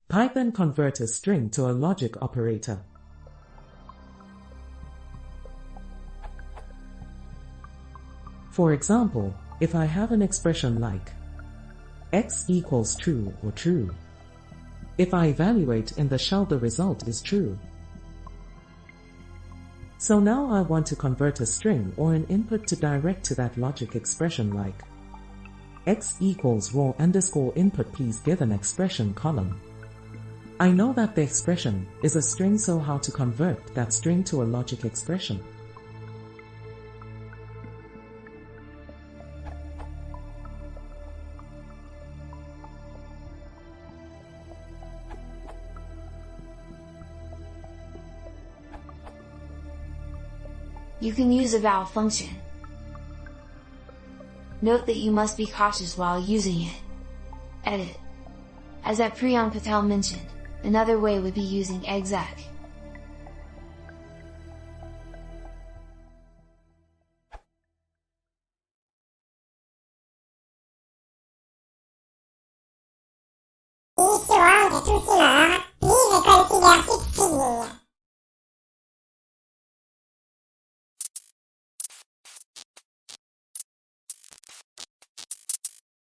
Python convert a string to a logic operator. For example, if I have an expression like x equals true or true, if I evaluate in the shell, the result is true. So now I want to convert a string or an input to direct to that logic expression like x equals raw underscore input, please give an expression column. I know that the expression is a string, so how to convert that string to a logic expression? You can use a val function. Note that you must be cautious while using it. Edit. As Priyan Patel mentioned, another way would be using exec. 이 시황 대충 쓰나? 비례 걸기가 17.